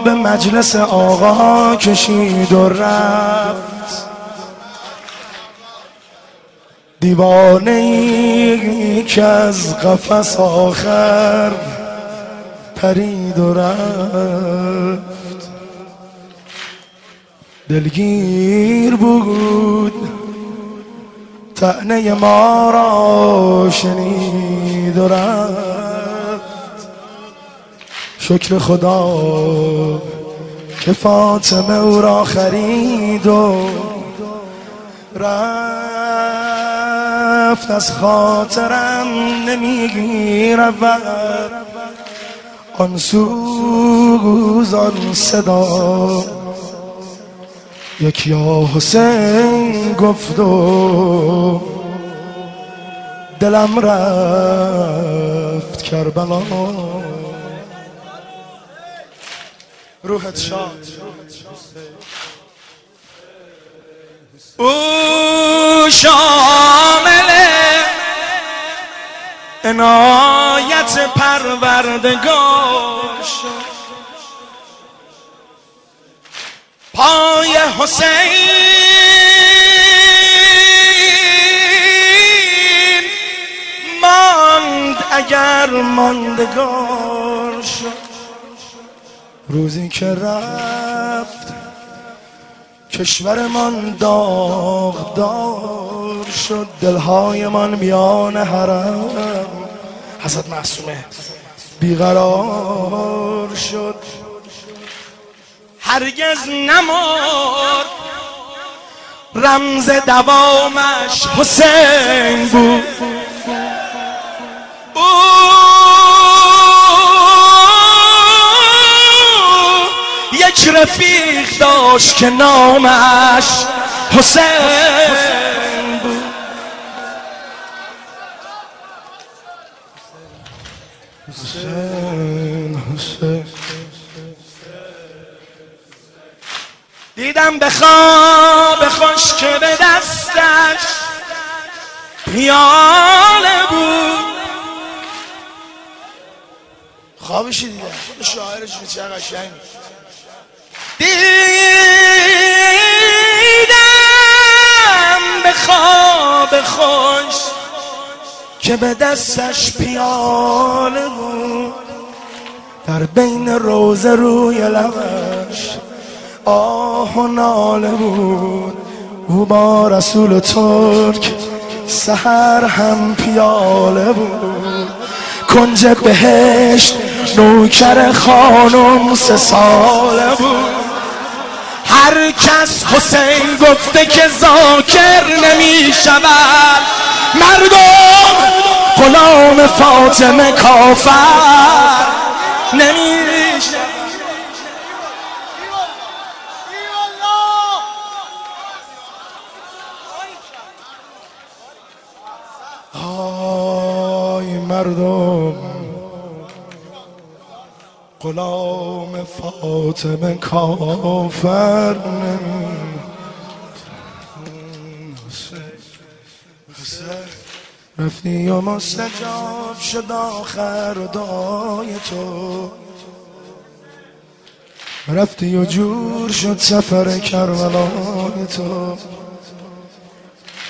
به مجلس آقا کشید و رفت، دیوانه ای که از قفس آخر پرید و رفت. دلگیر بود طعنه ما را شنید و رفت. شکر خدا که فاطمه او را خرید و رفت. از خاطرم نمیگیرد آن سوز آن صدا، یک یا حسین گفت و دلم رفت کربلا. روحت شاد. او شامل عنایت پروردگار شد، پای حسین ماند اگر ماندگار شد. روزی که رفت کشورمان داغدار شد، دلهایمان میان حرم حضرت معصومه بیقرار شد. هرگز نمرد رمز دوامش حسین بود. یک رفیق داشت که نامش حسین بود. حسین حسین دیدم به خواب خوش که به دستش پیاله بود. خوابشی دیدم، شاعرش چه قشنگ. دیدم به خواب خوش که به دستش پیاله بود، در بین روزه روی لبش آه و ناله بود. او با رسول ترک سحر هم پیاله بود، کنج بهشت نوکر خانم 3 ساله بود. هر کس حسین گفته که ذاکر نمی شود، مردم غلام فاطمه کافر نمی شود. آی مردم غلام فاطمه کافر نمی. رفتی و مستجاب شد آخر دعای تو، رفتی و جور شد سفر کربلای تو.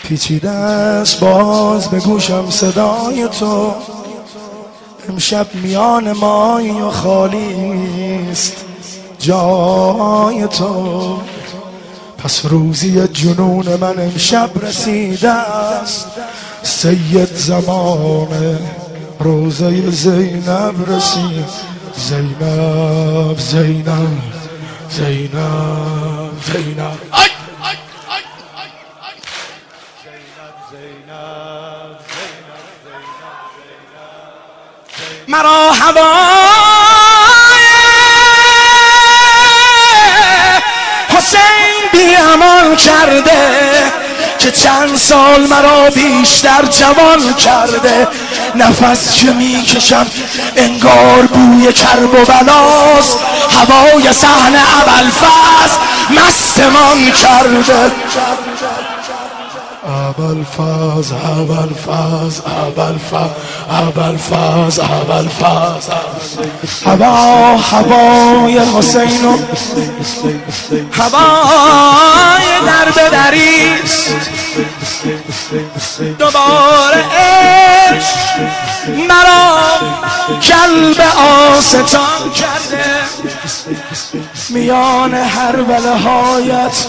پیچیده است باز به گوشم صدای تو، امشب میان مایی و خالی است جای تو. پس روزی جنون من امشب رسیده است، سید زمان روزه زینب رسید. زینب زینب زینب زینب مرا هوای حسین بی امان کرده که چند سال مرا بیشتر جوان کرده. نفس که میکشم انگار بوی کرب و بلاست، هوای صحن ابوالفضل مستمان کرده. ابوالفضل ابوالفضل ابوالفضل ابوالفضل ابوالفضل هوای حسین و هوای در بدریست دوباره عشق مرا کلب آستان کرده میان هر ولهایت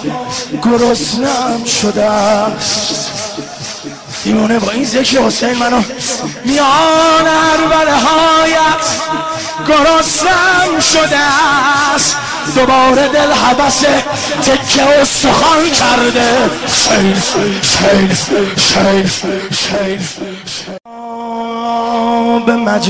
گرسنه‌ام شده است دیوانه با این ذکر حسین منو میان هر ولهایت گرسنه‌ام شده است دوباره دل حبس تکه استخوان کرده شین شین شین شین شین به مجلس